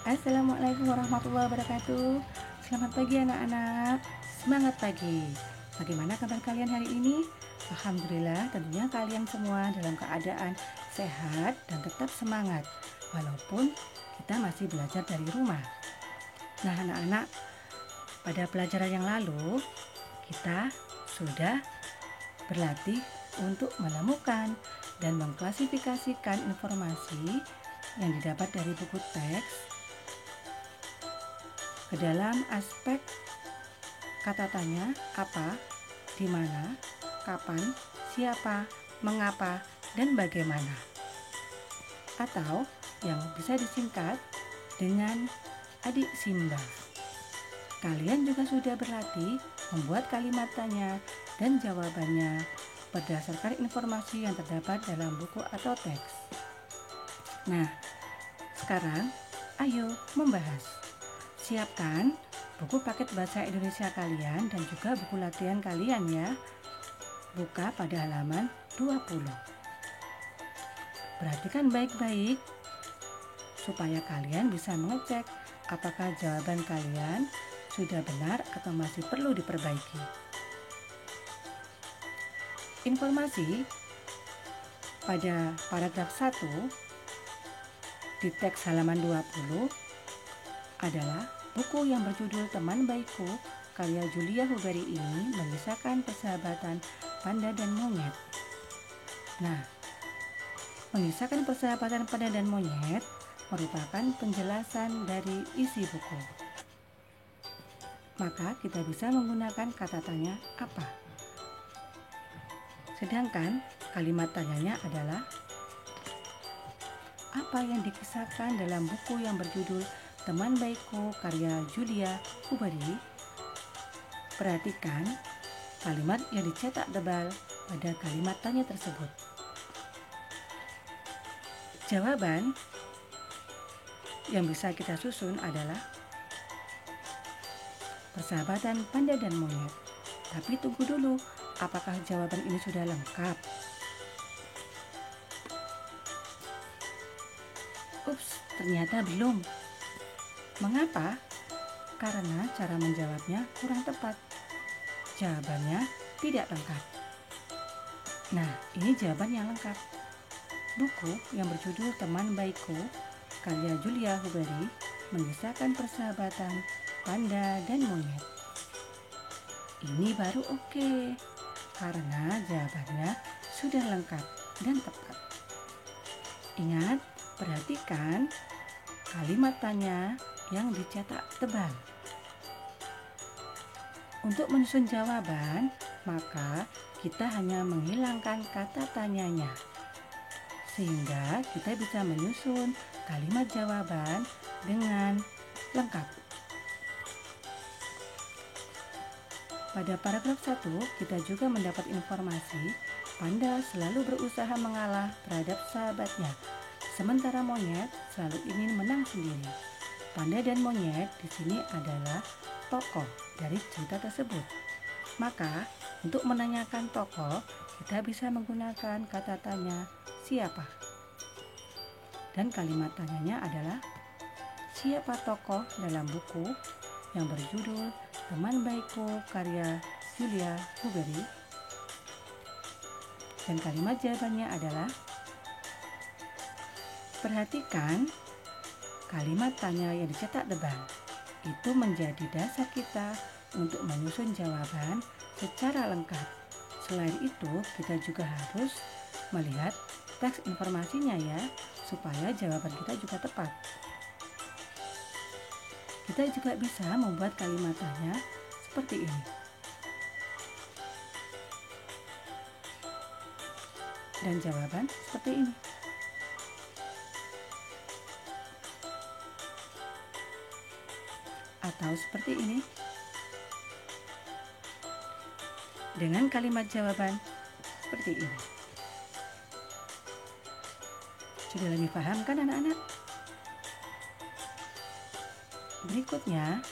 Assalamualaikum warahmatullahi wabarakatuh. Selamat pagi anak-anak. Semangat pagi. Bagaimana kabar kalian hari ini? Alhamdulillah tentunya kalian semua dalam keadaan sehat dan tetap semangat walaupun kita masih belajar dari rumah. Nah anak-anak, pada pelajaran yang lalu kita sudah berlatih untuk menemukan dan mengklasifikasikan informasi yang didapat dari buku teks ke dalam aspek kata tanya apa, di mana, kapan, siapa, mengapa, dan bagaimana. Atau yang bisa disingkat dengan adik Simba. Kalian juga sudah berlatih membuat kalimat tanya dan jawabannya berdasarkan informasi yang terdapat dalam buku atau teks. Nah, sekarang ayo membahas. Siapkan buku paket bahasa Indonesia kalian dan juga buku latihan kalian ya. Buka pada halaman 20. Perhatikan baik-baik supaya kalian bisa mengecek apakah jawaban kalian sudah benar atau masih perlu diperbaiki. Informasi pada paragraf 1 di teks halaman 20 adalah buku yang berjudul Teman Baikku karya Julia Hubari ini mengisahkan persahabatan panda dan monyet. Nah, mengisahkan persahabatan panda dan monyet merupakan penjelasan dari isi buku. Maka kita bisa menggunakan kata tanya apa. Sedangkan kalimat tanyanya adalah apa yang dikisahkan dalam buku yang berjudul Teman Baikku karya Julia Hubari. Perhatikan kalimat yang dicetak tebal pada kalimat tanya tersebut. Jawaban yang bisa kita susun adalah persahabatan panda dan monyet. Tapi tunggu dulu, apakah jawaban ini sudah lengkap? Ups, ternyata belum. Mengapa? Karena cara menjawabnya kurang tepat. Jawabannya tidak lengkap. Nah, ini jawaban yang lengkap. Buku yang berjudul Teman Baikku karya Julia Hubari mengisahkan persahabatan panda dan monyet. Ini baru oke, karena jawabannya sudah lengkap dan tepat. Ingat, perhatikan kalimat tanya yang dicetak tebal. Untuk menyusun jawaban, maka kita hanya menghilangkan kata tanyanya, sehingga kita bisa menyusun kalimat jawaban dengan lengkap. Pada paragraf 1, kita juga mendapat informasi panda selalu berusaha mengalah terhadap sahabatnya, sementara monyet selalu ingin menang sendiri. Panda dan monyet di sini adalah tokoh dari cerita tersebut. Maka, untuk menanyakan tokoh, kita bisa menggunakan kata tanya siapa. Dan kalimat tanyanya adalah siapa tokoh dalam buku yang berjudul Teman Baikku karya Julia Hubari. Dan kalimat jawabannya adalah perhatikan kalimat tanya yang dicetak tebal. Itu menjadi dasar kita untuk menyusun jawaban secara lengkap. Selain itu, kita juga harus melihat teks informasinya ya, supaya jawaban kita juga tepat. Kita juga bisa membuat kalimat tanya seperti ini. Dan jawaban seperti ini. Atau seperti ini. Dengan kalimat jawaban seperti ini. Sudah lebih paham kan anak-anak? Berikutnya,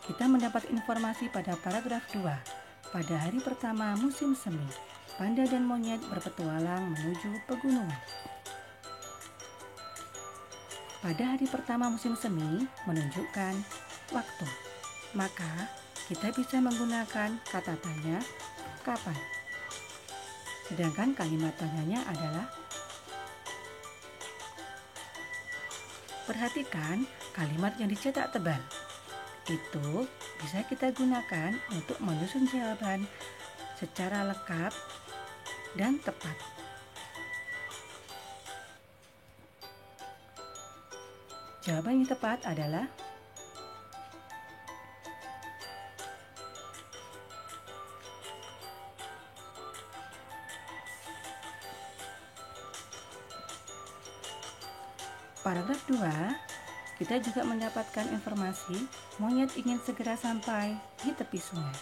kita mendapat informasi pada paragraf 2. Pada hari pertama musim semi, panda dan monyet berpetualang menuju pegunungan. pada hari pertama musim semi menunjukkan waktu. Maka kita bisa menggunakan kata tanya kapan. Sedangkan kalimat tanyanya adalah perhatikan kalimat yang dicetak tebal. Itu bisa kita gunakan untuk menyusun jawaban secara lengkap dan tepat. Jawaban yang tepat adalah paragraf 2. Kita juga mendapatkan informasi monyet ingin segera sampai di tepi sungai.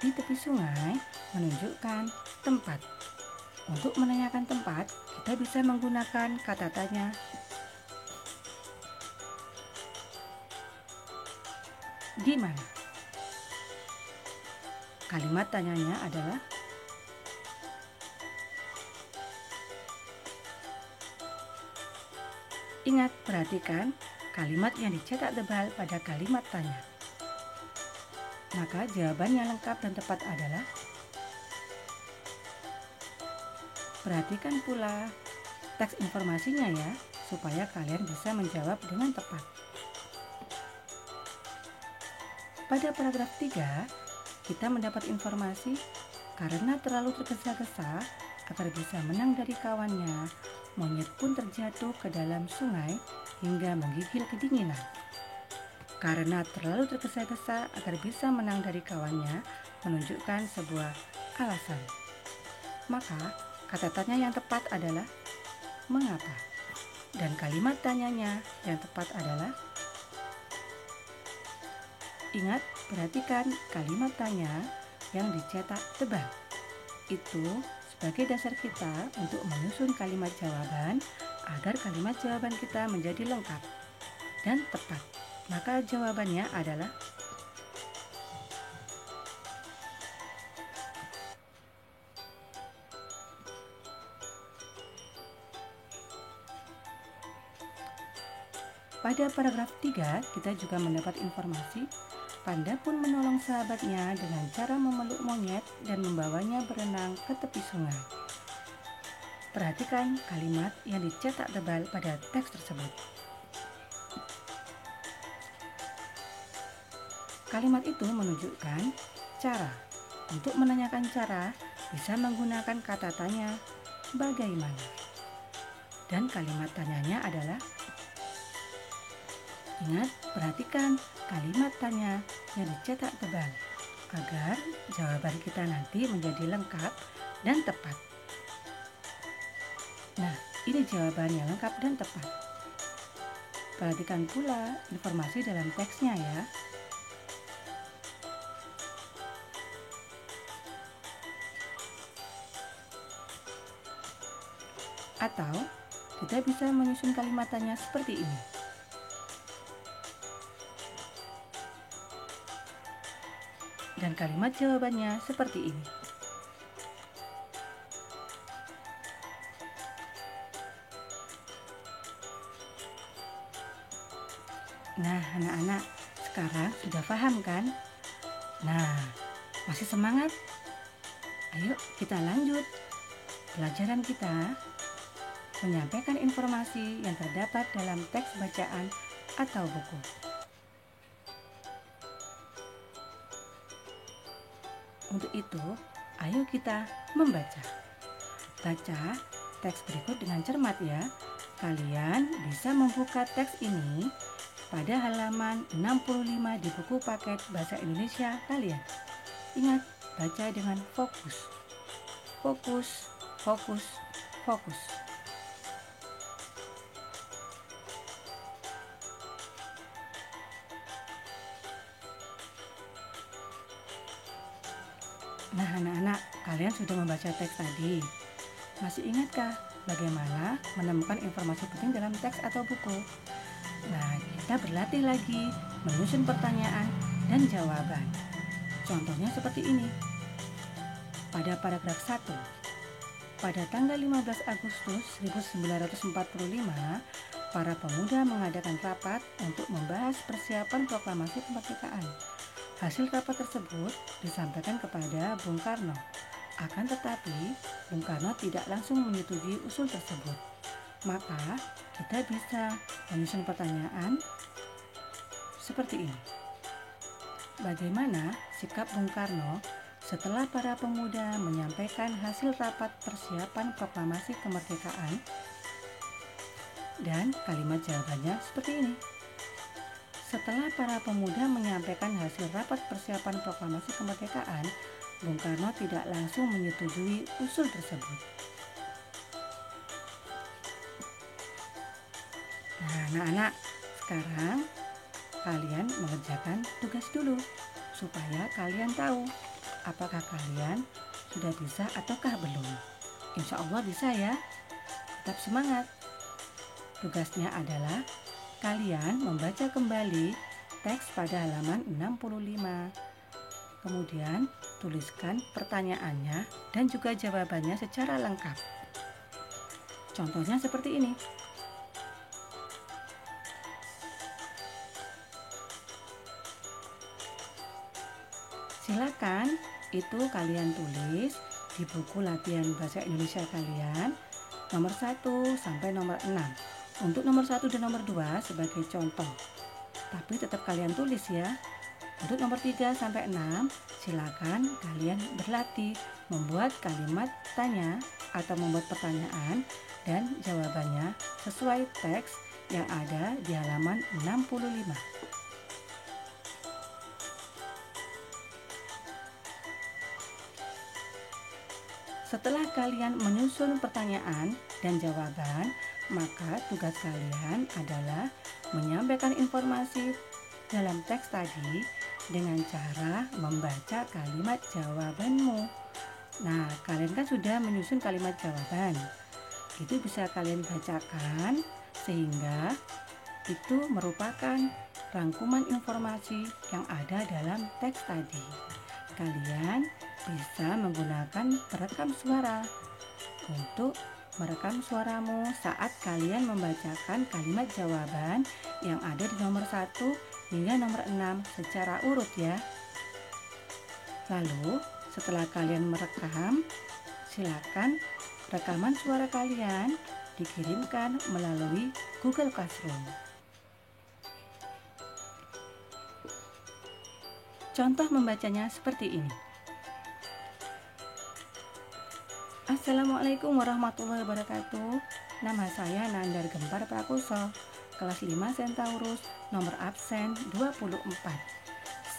Di tepi sungai menunjukkan tempat. Untuk menanyakan tempat, kita bisa menggunakan kata tanya di mana. Kalimat tanyanya adalah ingat, perhatikan kalimat yang dicetak tebal pada kalimat tanya. Maka jawaban yang lengkap dan tepat adalah perhatikan pula teks informasinya ya, supaya kalian bisa menjawab dengan tepat. Pada paragraf 3, kita mendapat informasi karena terlalu tergesa-gesa agar bisa menang dari kawannya, monyet pun terjatuh ke dalam sungai hingga menggigil kedinginan. Karena terlalu tergesa-gesa agar bisa menang dari kawannya menunjukkan sebuah alasan. Maka kata tanya yang tepat adalah mengapa. Dan kalimat tanyanya yang tepat adalah ingat, perhatikan kalimat tanya yang dicetak tebal. Itu sebagai dasar kita untuk menyusun kalimat jawaban agar kalimat jawaban kita menjadi lengkap dan tepat. Maka jawabannya adalah pada paragraf 3, kita juga mendapat informasi panda pun menolong sahabatnya dengan cara memeluk monyet dan membawanya berenang ke tepi sungai. Perhatikan kalimat yang dicetak tebal pada teks tersebut. Kalimat itu menunjukkan cara. Untuk menanyakan cara, bisa menggunakan kata tanya bagaimana. Dan kalimat tanyanya adalah ingat, perhatikan kalimat tanya yang dicetak tebal agar jawaban kita nanti menjadi lengkap dan tepat. Nah, ini jawaban yang lengkap dan tepat. Perhatikan pula informasi dalam teksnya ya. Atau kita bisa menyusun kalimat tanya seperti ini. Dan kalimat jawabannya seperti ini. Nah, anak-anak, sekarang sudah paham kan? Nah, masih semangat? Ayo kita lanjut. Pelajaran kita menyampaikan informasi yang terdapat dalam teks bacaan atau buku. Untuk itu, ayo kita membaca. Baca teks berikut dengan cermat ya. Kalian bisa membuka teks ini pada halaman 65 di buku paket Bahasa Indonesia kalian. Ingat, baca dengan fokus. Fokus, fokus, fokus. Nah, anak-anak, kalian sudah membaca teks tadi. Masih ingatkah bagaimana menemukan informasi penting dalam teks atau buku? Nah, kita berlatih lagi menyusun pertanyaan dan jawaban. Contohnya seperti ini. Pada paragraf 1, pada tanggal 15 Agustus 1945, para pemuda mengadakan rapat untuk membahas persiapan proklamasi kemerdekaan. Hasil rapat tersebut disampaikan kepada Bung Karno. Akan tetapi, Bung Karno tidak langsung menyetujui usul tersebut. Maka, kita bisa menyusun pertanyaan seperti ini. Bagaimana sikap Bung Karno setelah para pemuda menyampaikan hasil rapat persiapan proklamasi kemerdekaan? Dan kalimat jawabannya seperti ini. Setelah para pemuda menyampaikan hasil rapat persiapan proklamasi kemerdekaan, Bung Karno tidak langsung menyetujui usul tersebut. Nah, anak-anak, sekarang kalian mengerjakan tugas dulu supaya kalian tahu apakah kalian sudah bisa ataukah belum. Insya Allah bisa ya. Tetap semangat. Tugasnya adalah kalian membaca kembali teks pada halaman 65. Kemudian tuliskan pertanyaannya dan juga jawabannya secara lengkap. Contohnya seperti ini. Silakan itu kalian tulis di buku latihan bahasa Indonesia kalian nomor 1 sampai nomor 6. Untuk nomor 1 dan nomor 2 sebagai contoh. Tapi tetap kalian tulis ya. Untuk nomor 3 sampai 6 silakan kalian berlatih membuat kalimat tanya atau membuat pertanyaan dan jawabannya sesuai teks yang ada di halaman 65. Setelah kalian menyusun pertanyaan dan jawaban, maka tugas kalian adalah menyampaikan informasi dalam teks tadi dengan cara membaca kalimat jawabanmu. Nah, kalian kan sudah menyusun kalimat jawaban. Itu bisa kalian bacakan sehingga itu merupakan rangkuman informasi yang ada dalam teks tadi. Kalian bisa menggunakan perekam suara untuk merekam suaramu saat kalian membacakan kalimat jawaban yang ada di nomor 1 hingga nomor 6 secara urut ya. Lalu setelah kalian merekam, silakan rekaman suara kalian dikirimkan melalui Google Classroom. Contoh membacanya seperti ini. Assalamualaikum warahmatullahi wabarakatuh. Nama saya Nandar Gempar Prakoso, kelas 5 Centaurus, nomor absen 24.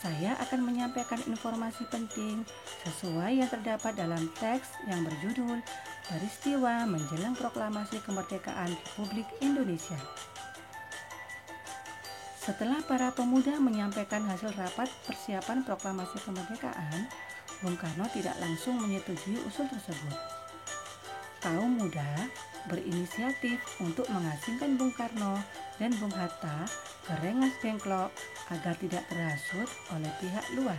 Saya akan menyampaikan informasi penting sesuai yang terdapat dalam teks yang berjudul Peristiwa Menjelang Proklamasi Kemerdekaan Republik Indonesia. Setelah para pemuda menyampaikan hasil rapat persiapan proklamasi kemerdekaan, Bung Karno tidak langsung menyetujui usul tersebut. Kaum muda berinisiatif untuk mengasingkan Bung Karno dan Bung Hatta ke Rengas Dengklok agar tidak terhasut oleh pihak luar.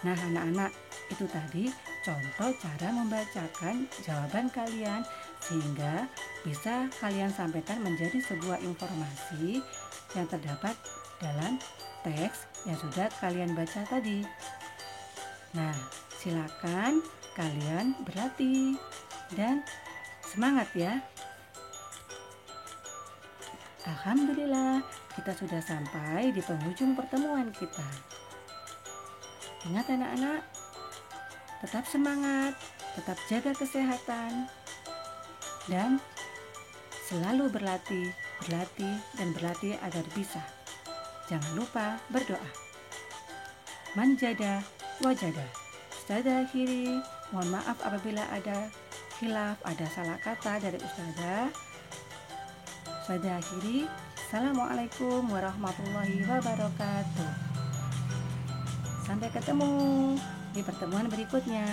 Nah anak-anak, itu tadi contoh cara membacakan jawaban kalian sehingga bisa kalian sampaikan menjadi sebuah informasi yang terdapat dalam teks yang sudah kalian baca tadi. Nah, silakan kalian berlatih dan semangat ya. Alhamdulillah, kita sudah sampai di penghujung pertemuan kita. Ingat anak-anak, tetap semangat, tetap jaga kesehatan, dan selalu berlatih agar bisa. Jangan lupa berdoa. Manjada wajada. Ustazah akhiri, mohon maaf apabila ada khilaf, ada salah kata dari Ustazah. Ustazah akhiri, Assalamualaikum warahmatullahi wabarakatuh. Sampai ketemu di pertemuan berikutnya.